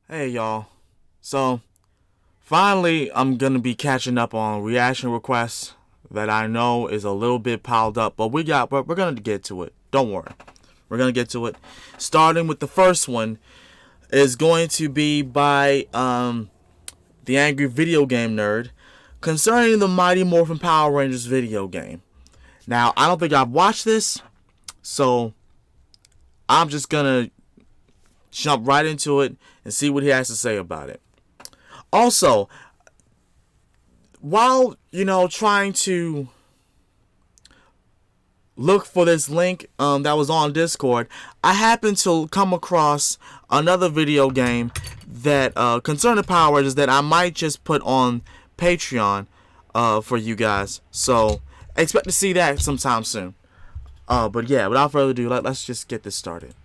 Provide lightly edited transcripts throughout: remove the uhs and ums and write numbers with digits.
Hey y'all. So finally I'm gonna be catching up on reaction requests that I know is a little bit piled up, but we're gonna get to it. Don't worry. We're gonna get to it. Starting with the first one is going to be by the Angry Video Game Nerd concerning the Mighty Morphin Power Rangers video game. Now I don't think I've watched this, so I'm just gonna jump right into it and see what he has to say about it. Also, while trying to look for this link that was on Discord, I happened to come across another video game that concerning Power Rangers that I might just put on Patreon for you guys. So expect to see that sometime soon. But yeah, without further ado, let's just get this started.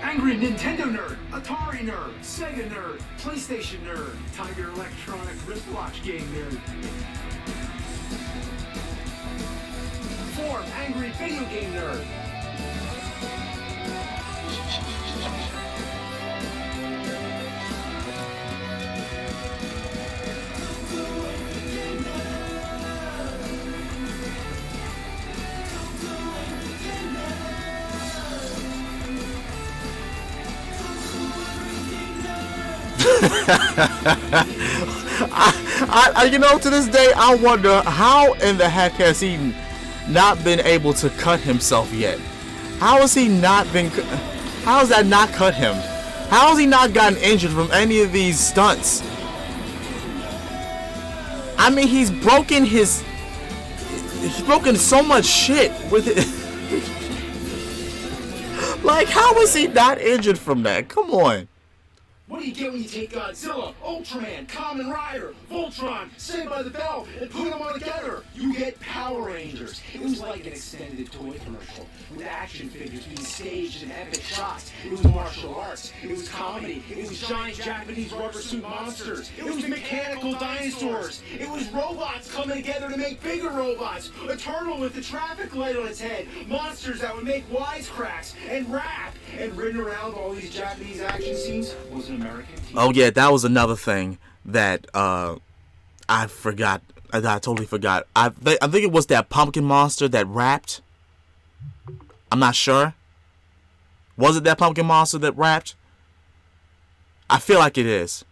Angry Nintendo nerd, Atari nerd, Sega nerd, PlayStation nerd, Tiger Electronic wristwatch game nerd. Form Angry Video Game Nerd. To this day, I wonder how in the heck has he not been able to cut himself yet? How has he not been? How has that not cut him? How has he not gotten injured from any of these stunts? I mean, he's broken so much shit with it. Like, how is he not injured from that? Come on. What do you get when you take Godzilla, Ultraman, Kamen Rider, Voltron, Saved by the Bell, and put them all together? You get Power Rangers. It was like an extended toy commercial, with action figures being staged in epic shots. It was martial arts. It was comedy. It was giant Japanese rubber suit monsters. It was mechanical dinosaurs. It was robots coming together to make bigger robots. A turtle with a traffic light on its head. Monsters that would make wisecracks and rap. And written around all these Japanese action scenes was an American team. Oh yeah, that was another thing that I forgot. I totally forgot. I think it was that pumpkin monster that rapped. I'm not sure. Was it that pumpkin monster that rapped? I feel like it is.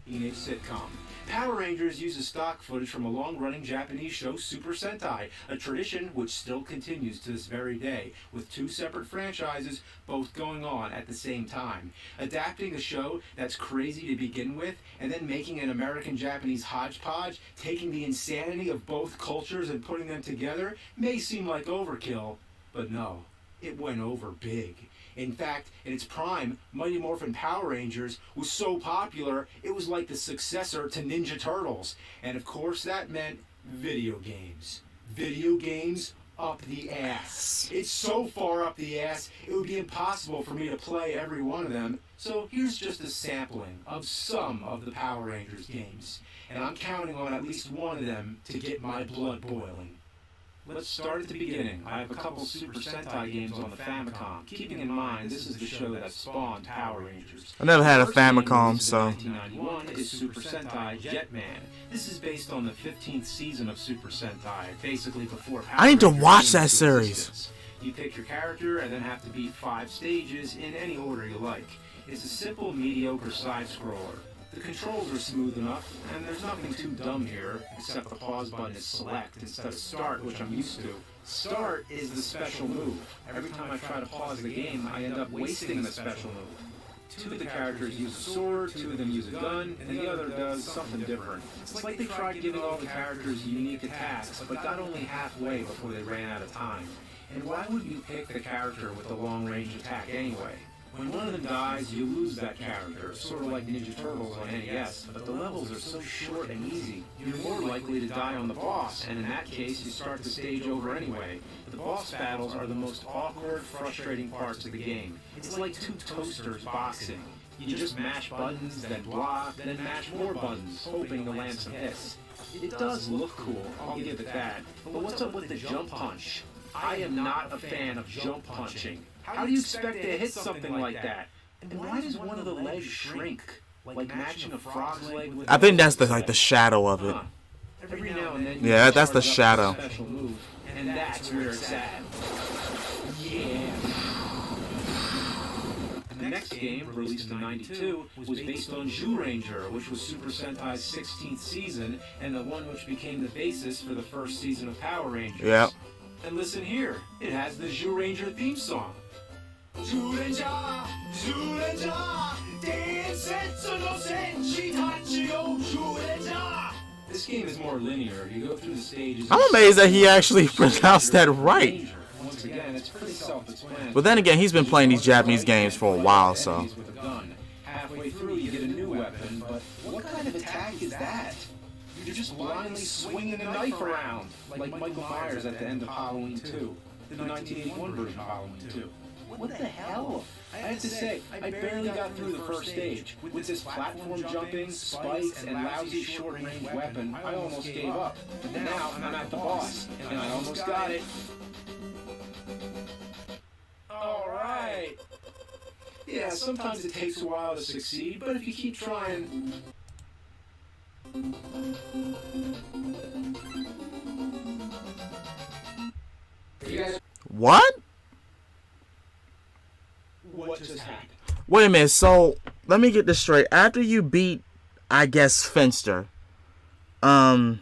Teenage sitcom. Power Rangers uses stock footage from a long-running Japanese show, Super Sentai, a tradition which still continues to this very day, with two separate franchises both going on at the same time. Adapting a show that's crazy to begin with, and then making an American-Japanese hodgepodge, taking the insanity of both cultures and putting them together, may seem like overkill, but no, it went over big. In fact, in its prime, Mighty Morphin Power Rangers was so popular, it was like the successor to Ninja Turtles. And of course that meant video games. Video games up the ass. It's so far up the ass, it would be impossible for me to play every one of them. So here's just a sampling of some of the Power Rangers games. And I'm counting on at least one of them to get my blood boiling. Let's start at the beginning. I have a couple Super Sentai games on the Famicom. Keeping in mind, this is the show that spawned Power Rangers. I never had a The first game Famicom, released in so 1991 is Super Sentai Jetman. This is based on the 15th season of Super Sentai, basically before Power I need to Rangers watch came that into series. existence. You pick your character and then have to beat 5 stages in any order you like. It's a simple, mediocre side-scroller. The controls are smooth enough, and there's nothing too dumb here, except the pause button is select instead of start, which I'm used to. Start is the special move. Every time I try to pause the game, I end up wasting the special move. Two of the characters use a sword, two of them use a gun, and the other does something different. It's like they tried giving all the characters unique tasks, but got only halfway before they ran out of time. And why would you pick the character with the long-range attack anyway? When one of them dies, you lose that character, sort of like Ninja Turtles on NES, but the levels are so short and easy. You're more likely to die on the boss, and in that case, you start the stage over anyway. The boss battles are the most awkward, frustrating parts of the game. It's like two toasters boxing. You just mash buttons, then block, then mash more buttons, hoping to land some hits. It does look cool, I'll give it that. But what's up with the jump punch? I am not a fan of jump punching. How do you expect to hit something like that? And why does one of the legs shrink? Like matching a frog's leg with... I think that's the shadow of it. Every now and then Yeah, that's the shadow. Special move, and that's where it's at. Yeah. The next game, released in '92, was based on Zyuranger, which was Super Sentai's 16th season, and the one which became the basis for the first season of Power Rangers. Yep. And listen here, it has the Zyuranger theme song. Zyuranger, Zyuranger, Densetsu no Senshi Tachi o Zyuranger. This game is more linear. You go through the stages. I'm amazed that he actually pronounced that right. Once again, it's pretty self-explanatory. But then again, he's been playing these Japanese games for a while, so. Halfway through, you get a new weapon, but what kind of attack is that? You're just blindly swinging a knife around, like Michael Myers at the end of Halloween 2, the 1981 version of Halloween 2. What the hell? I have to say, I barely got through the first stage. With this platform jumping, spikes, and lousy short-range weapon, I almost gave up. But now, I'm at the boss, and I almost got it. Alright. Yeah, sometimes it takes a while to succeed, but if you keep trying... What? What just happened? Wait a minute, so let me get this straight. After you beat, I guess, Finster, I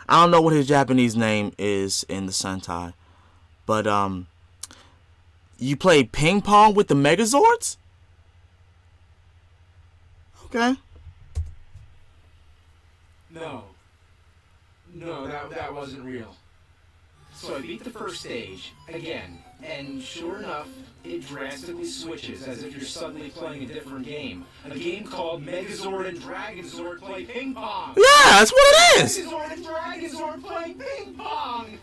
don't know what his Japanese name is in the Sentai, but you play ping pong with the Megazords? Okay. No, that wasn't real. So I beat the first stage, again, and sure enough, it drastically switches as if you're suddenly playing a different game. A game called Megazord and Dragonzord Play Ping Pong! Yeah, that's what it is! Megazord and Dragonzord Play Ping Pong!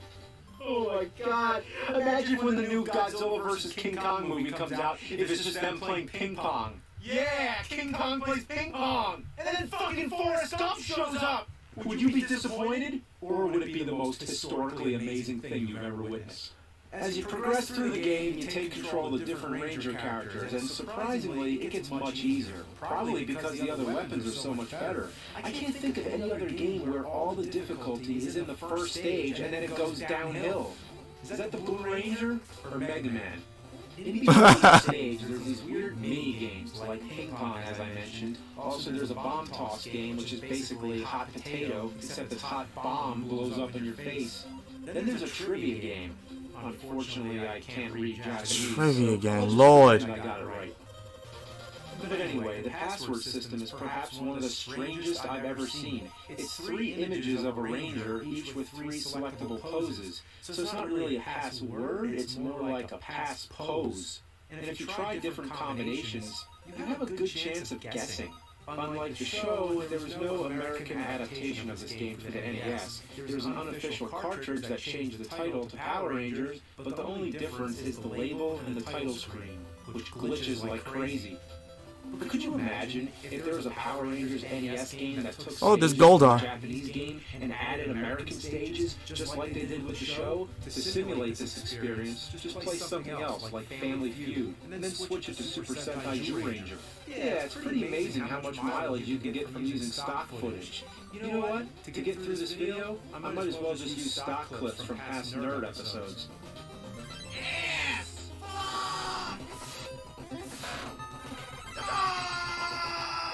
Oh my god. Imagine when the new Godzilla vs. King Kong movie comes out, if it's just them playing ping pong. Yeah, King Kong plays ping pong! And then fucking Forrest Gump shows up! Would you be disappointed, or would it be the most historically amazing thing you've ever witnessed? As you progress through the game, you take control of the different Ranger characters, and surprisingly, it gets much easier. Probably because the other weapons are so much better. I can't think of any other game where all the difficulty is in the first stage, and then it goes downhill. Is that the Blue Ranger, or Mega Man? In between each stage, there's these weird mini-games, like ping pong, as I mentioned. Also, there's a bomb toss game, which is basically hot potato, except this hot bomb blows up in your face. Then there's a trivia game. Unfortunately, I can't read Japanese. Trivia game, Lord. I got it right. But anyway, the password system is perhaps one of the strangest I've ever seen. It's 3 images of a ranger, each with 3 selectable poses. So it's not really a password, it's more like a pass pose. And if you try different combinations, you have a good chance of guessing. Unlike the show, there was no American adaptation of this game for the NES. There's an unofficial cartridge that changed the title to Power Rangers, but the only difference is the label and the title screen, which glitches like crazy. But could you imagine if there was a Power Rangers NES game that took this stages Goldar. from a Japanese game and added American stages, just like they did with the show? To simulate this experience, just play something else, like Family Feud, and then switch it to Super Sentai Zyuranger. Yeah, it's pretty amazing how much mileage you can get from using stock footage. You know what? To get through this video, I might as well just use stock clips from past Nerd episodes.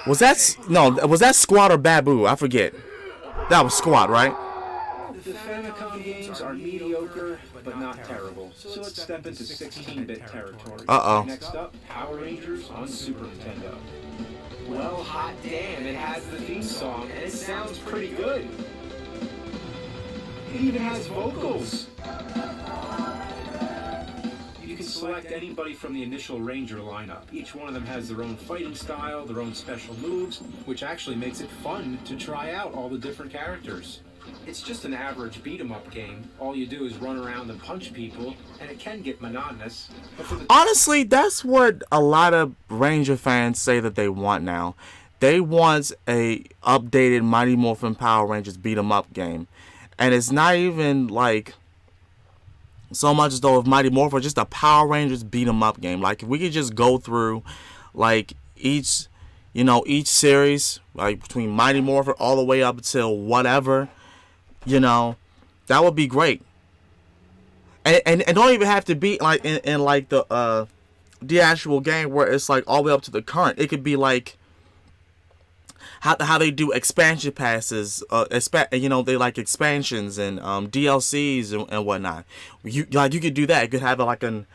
Was that Squat or Babu? I forget. That was Squat, right? The Famicom games are mediocre, but not terrible. So let's step into 16-bit territory. Uh-oh. Next up, Power Rangers on Super Nintendo. Well, hot damn, it has the theme song, and it sounds pretty good. It even has vocals. You can select anybody from the initial Ranger lineup. Each one of them has their own fighting style, their own special moves, which actually makes it fun to try out all the different characters. It's just an average beat-em-up game. All you do is run around and punch people, and it can get monotonous. But for the Honestly, that's what a lot of Ranger fans say that they want now. they want a updated Mighty Morphin Power Rangers beat 'em up game, and it's not even like so much as though of Mighty Morphin, just a Power Rangers beat 'em up game. Like if we could just go through like each series, like between Mighty Morphin all the way up until whatever, that would be great. And don't even have to be like in like the actual game where it's like all the way up to the current. It could be like how they do expansion passes, they like expansions and DLCs and whatnot. You could do that. You could have like an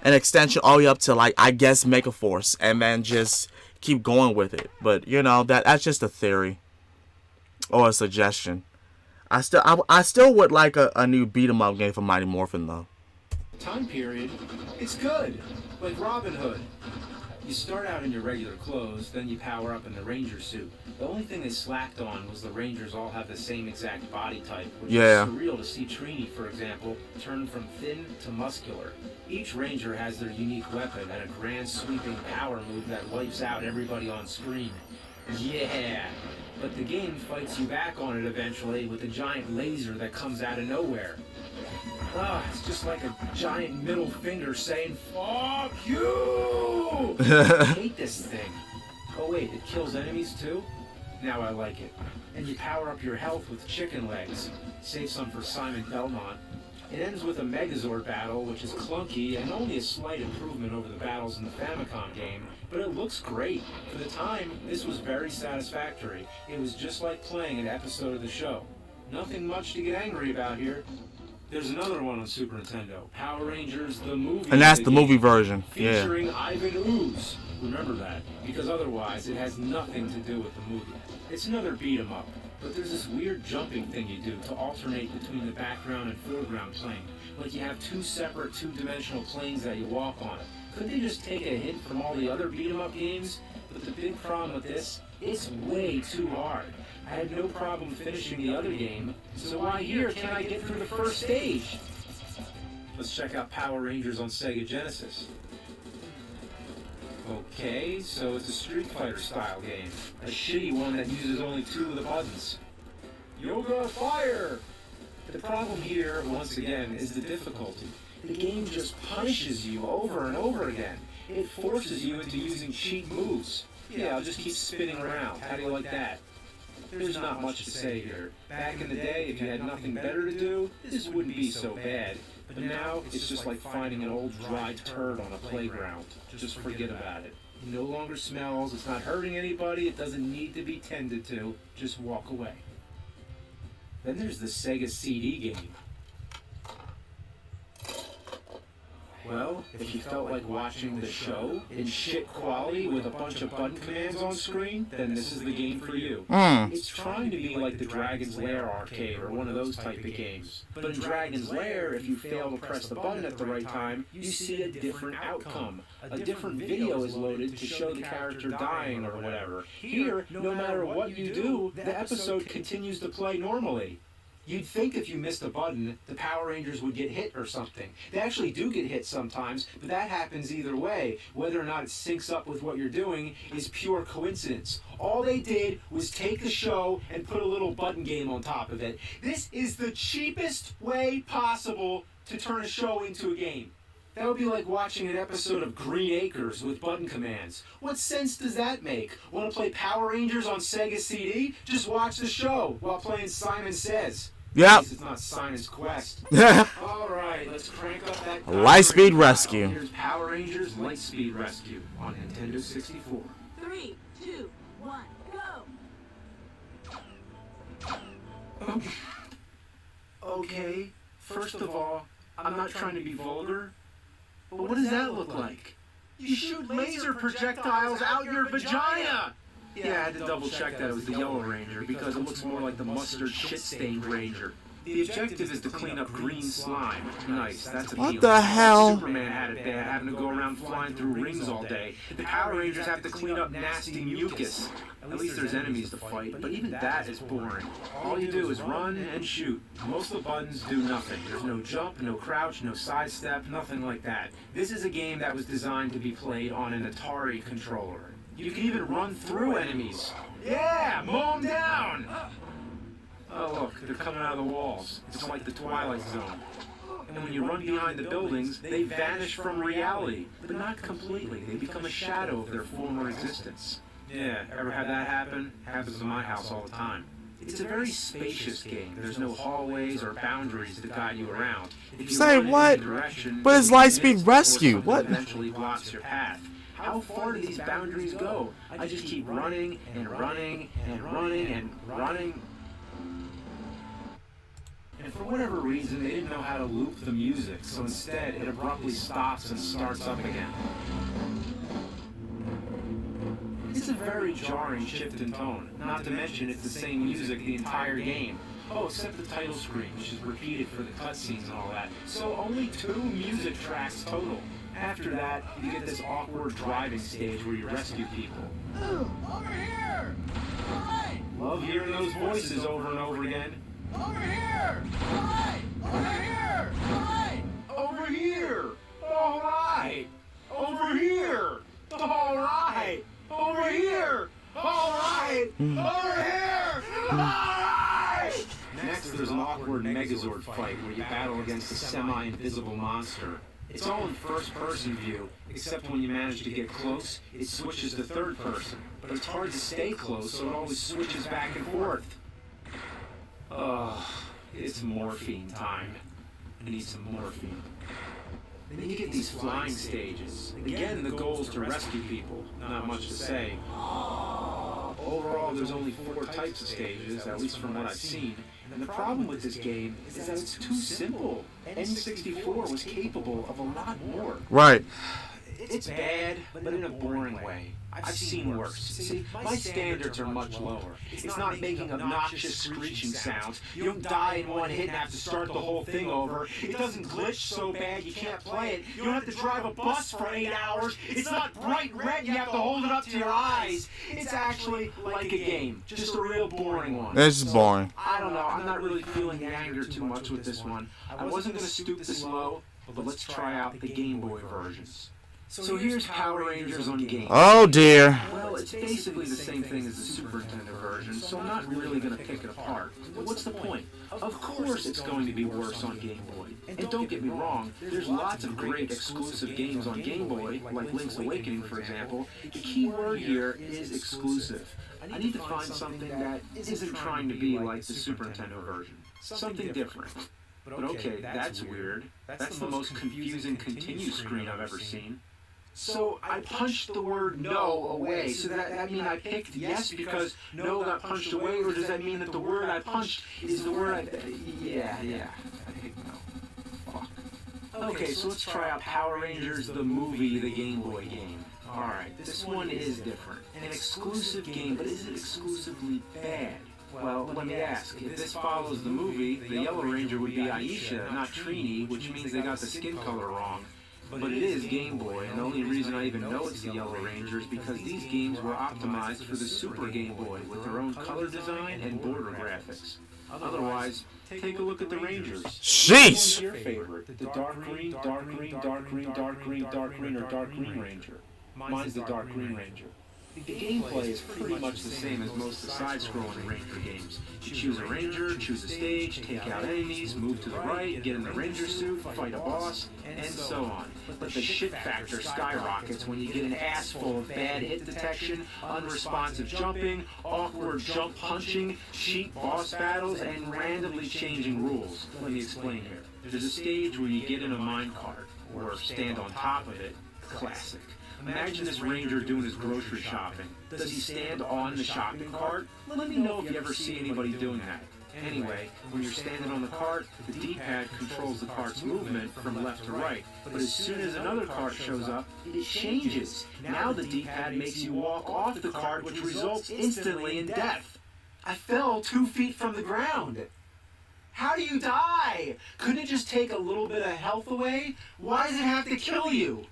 extension all the way up to like I guess Megaforce, and then just keep going with it. But that's just a theory or a suggestion. I still would like a new beat 'em up game for Mighty Morphin though. Time period, it's good, like Robin Hood. You start out in your regular clothes, then you power up in the ranger suit. The only thing they slacked on was the rangers all have the same exact body type, which is surreal to see Trini, for example, turn from thin to muscular. Each ranger has their unique weapon and a grand sweeping power move that wipes out everybody on screen. Yeah, but the game fights you back on it eventually with a giant laser that comes out of nowhere. It's just like a giant middle finger saying, "Fuck you!" I hate this thing. Oh wait, it kills enemies too? Now I like it. And you power up your health with chicken legs. Save some for Simon Belmont. It ends with a Megazord battle, which is clunky and only a slight improvement over the battles in the Famicom game, but it looks great. For the time, this was very satisfactory. It was just like playing an episode of the show. Nothing much to get angry about here. There's another one on Super Nintendo, Power Rangers the Movie. And that's the movie version. Featuring Ivan Ooze. Remember that, because otherwise it has nothing to do with the movie. It's another beat 'em up, but there's this weird jumping thing you do to alternate between the background and foreground plane. Like you have two separate two-dimensional planes that you walk on. Could they just take a hint from all the other beat 'em up games? But the big problem with this, it's way too hard. I had no problem finishing the other game, so why here can't I get through the first stage? Let's check out Power Rangers on Sega Genesis. Okay, so it's a Street Fighter style game. A shitty one that uses only two of the buttons. Yoga Fire! The problem here, once again, is the difficulty. The game just punishes you over and over again. It forces you into using cheat moves. Yeah, I'll just keep spinning around. How do you like that? There's not much to say here. Back in the day, if you had nothing better to do, this wouldn't be so bad. But now, it's just like finding an old dry turd on a playground. Just forget about it. It no longer smells, it's not hurting anybody, it doesn't need to be tended to. Just walk away. Then there's the Sega CD game. Well, if you felt like watching the show in shit quality with a bunch of button commands on screen, then this is the game for you. It's trying to be like the Dragon's Lair arcade or one of those type of games. But in Dragon's Lair, if you fail to press the button at the right time, you see a different outcome. A different video is loaded to show the character dying or whatever. Here, no matter what you do, the episode continues to play normally. You'd think if you missed a button, the Power Rangers would get hit or something. They actually do get hit sometimes, but that happens either way. Whether or not it syncs up with what you're doing is pure coincidence. All they did was take the show and put a little button game on top of it. This is the cheapest way possible to turn a show into a game. That would be like watching an episode of Green Acres with button commands. What sense does that make? Want to play Power Rangers on Sega CD? Just watch the show while playing Simon Says. Yeah. It's not Simon's Quest. Yeah. All right, let's crank up that. Lightspeed Rescue. Here's Power Rangers Lightspeed Rescue on Nintendo 64. 3, 2, 1, go! Okay, first of all, I'm not trying to be vulgar, but what does that look like? You shoot laser projectiles out your vagina! Yeah, I had to double check that it was the Yellow Ranger because it looks more like the mustard shit-stained Ranger. The objective is to clean up green slime. Nice, that's appealing. What the hell? Superman had it bad, having to go around flying through rings all day. The Power Rangers have to clean up nasty mucus. At least there's enemies to fight, but even that is boring. All you do is run and shoot. Most of the buttons do nothing. There's no jump, no crouch, no sidestep, nothing like that. This is a game that was designed to be played on an Atari controller. You can even run through enemies. Yeah, mow them down! Oh look, they're coming out of the walls. It's like the Twilight Zone. And when you run behind the buildings, they vanish from reality. But not completely. They become a shadow of their former existence. Yeah, ever had that happen? Happens in my house all the time. It's a very spacious game. There's no hallways or boundaries to guide you around. If you Say run in what? any direction, But it's Lightspeed Rescue. something What? eventually blocks your path. How far do these boundaries go? I just keep running and running and running and running. And for whatever reason, they didn't know how to loop the music, so instead it abruptly stops and starts up again. It's a very jarring shift in tone, not to mention it's the same music the entire game. Oh, except the title screen, which is repeated for the cutscenes and all that. So only 2 music tracks total. After that, you get this awkward driving stage where you rescue people. Over here! Right! Love hearing those voices over and over again. Over here! Right! Over here! Right! Over here! All right! Over here! All right! Over here! All right! Over here! All right! Next, there's an awkward Megazord fight where you battle against a semi-invisible monster. It's all in first-person view, except when you manage to get close, it switches to third person. But it's hard to stay close, so it always switches back and forth. Ugh, it's morphine time. I need some morphine. And then you get these flying stages. Again, the goal is to rescue people. Not much to say. Overall, there's only 4 types of stages, at least from what I've seen. And the problem with this game is that it's too simple. N64 was capable of a lot more. Right. It's bad, but in a boring way. I've seen worse. See, my standards are much lower. It's not making obnoxious screeching sounds. You don't die in one hit and have to start the whole thing over. It doesn't glitch so bad you can't play it. You don't have to drive a bus for 8 hours. It's not bright red and you have to hold it up to your eyes. It's actually like a game. Just a real boring one. It's boring. I don't know. I'm not really feeling the anger too much with this one. I wasn't going to stoop this low, but let's try out the Game Boy versions. So here's Power Rangers on Game Boy. Oh dear. Well, it's basically the same thing as the Super Nintendo version, so I'm not really going to pick it apart. What's the point? Of course it's going to be worse on Game Boy. And don't get me wrong, there's lots of great exclusive games on Game Boy, like Link's Awakening, for example. The key word here is exclusive. I need to find something that isn't trying to be like the Super Nintendo version. Something different. But okay, that's weird. That's the most confusing continue screen I've ever seen. So I punched the word no away. So that mean I picked yes because no got punched away, or does that mean that the word I punched is the word I... Yeah. I picked no. Fuck. Okay, so let's try out Power Rangers, the movie, the Game Boy game. Alright, this one is different. An exclusive game, but is it exclusively bad? Well, let me ask. If this follows the movie, the Yellow Ranger would be Aisha, not Trini, which means they got the skin color wrong. But it is Game Boy, and the only reason I even know it's the Yellow Ranger is because these games were optimized for the Super Game Boy with their own color design and border graphics. Otherwise, take a look at the Rangers. Sheesh. What's your favorite? The dark green, dark green, dark green, dark green, dark green, or dark green Ranger? Mine's the dark green Ranger. The gameplay is pretty much the same as most of the side-scrolling Ranger games. You choose a Ranger, choose a stage, take out enemies, move to the right, get in the Ranger suit, fight a boss, and so on. But the shit factor skyrockets when you get an ass full of bad hit detection, unresponsive jumping, awkward jump punching, cheap boss battles, and randomly changing rules. Let me explain here. There's a stage where you get in a minecart, or stand on top of it. Classic. Imagine this Ranger doing his grocery shopping. Does he stand on the shopping cart? Let me know if you ever see anybody doing that. Anyway, when you're standing on the cart, the D-pad controls the cart's movement from left to right. But as soon as another cart shows up, it changes. Now the D-pad makes you walk off the cart, which results instantly in death. I fell 2 feet from the ground. How do you die? Couldn't it just take a little bit of health away? Why does it have to kill you?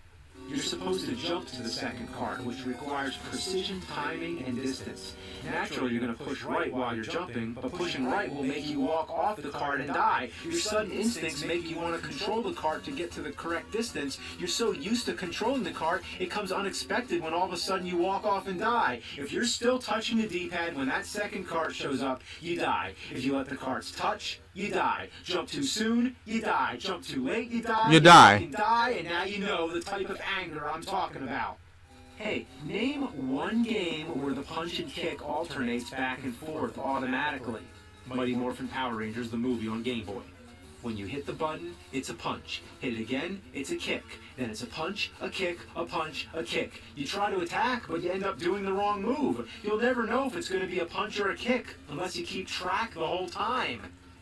You're supposed to jump to the second cart, which requires precision, timing, and distance. Naturally, you're going to push right while you're jumping, but pushing right will make you walk off the cart and die. Your sudden instincts make you want to control the cart to get to the correct distance. You're so used to controlling the cart, it comes unexpected when all of a sudden you walk off and die. If you're still touching the D-pad when that second cart shows up, you die. If you let the carts touch, you die. Jump too soon, you die. Jump too late, you die. You die. fucking die, and now you know the type of anger I'm talking about. Hey, name one game where the punch and kick alternates back and forth automatically. Mighty Morphin Power Rangers, the movie on Game Boy. When you hit the button, it's a punch. Hit it again, it's a kick. Then it's a punch, a kick, a punch, a kick. You try to attack, but you end up doing the wrong move. You'll never know if it's going to be a punch or a kick unless you keep track the whole time.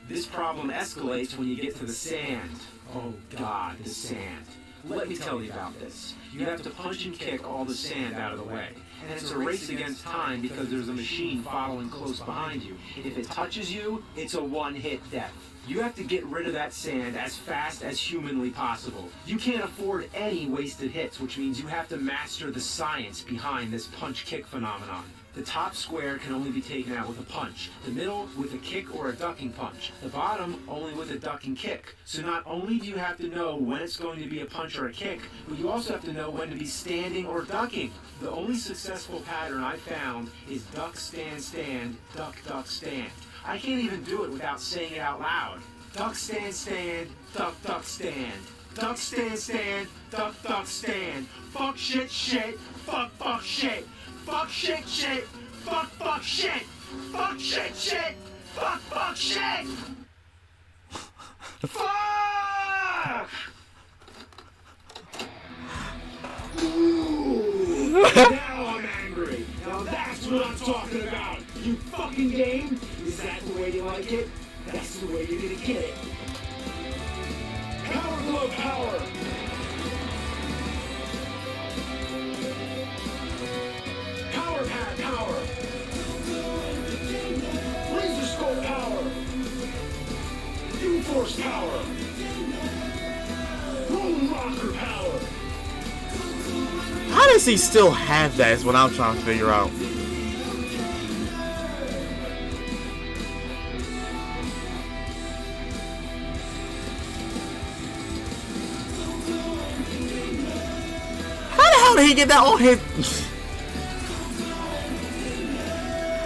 This problem escalates when you get to the sand. Oh God, the sand. Let me tell you about this. You have to punch and kick all the sand out of the way. And it's a race against time because there's a machine following close behind you. If it touches you, it's a one-hit death. You have to get rid of that sand as fast as humanly possible. You can't afford any wasted hits, which means you have to master the science behind this punch-kick phenomenon. The top square can only be taken out with a punch, the middle with a kick or a ducking punch, the bottom only with a ducking kick. So not only do you have to know when it's going to be a punch or a kick, but you also have to know when to be standing or ducking. The only successful pattern I've found is duck, stand, duck, stand. I can't even do it without saying it out loud. Duck, stand, duck, stand. Duck, stand, duck, stand. Fuck, shit, fuck, shit. Fuck, shit, fuck, shit. Fuck, shit, fuck, shit. Fuck! Ooh, now I'm angry. Now that's what I'm talking about. You fucking game? Is that the way you like it? That's the way you're gonna get it. Power Glove Power! Power Pad Power! Laser Scope Power! U-Force Power! Rolling Rocker Power! How does he still have that is what I'm trying to figure out. How did he get that on his...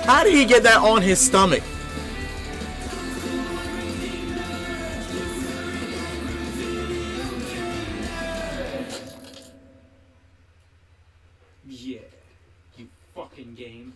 How did he get that on his stomach? Yeah, you fucking game.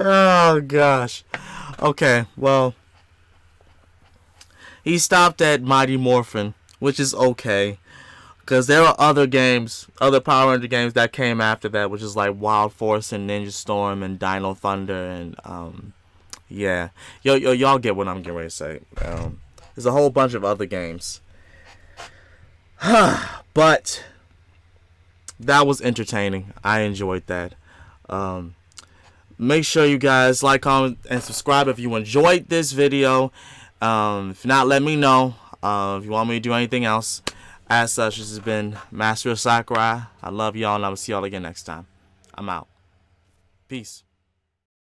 Oh gosh. Okay, well, he stopped at Mighty Morphin, which is okay, because there are other games, other Power Ranger games that came after that, which is like Wild Force and Ninja Storm and Dino Thunder and yeah, y'all get what I'm getting ready to say. There's a whole bunch of other games, but that was entertaining. I enjoyed that. Make sure you guys like, comment, and subscribe if you enjoyed this video. If not, let me know. If you want me to do anything else. As such, this has been Master Sakurai. I love y'all, and I will see y'all again next time. I'm out. Peace.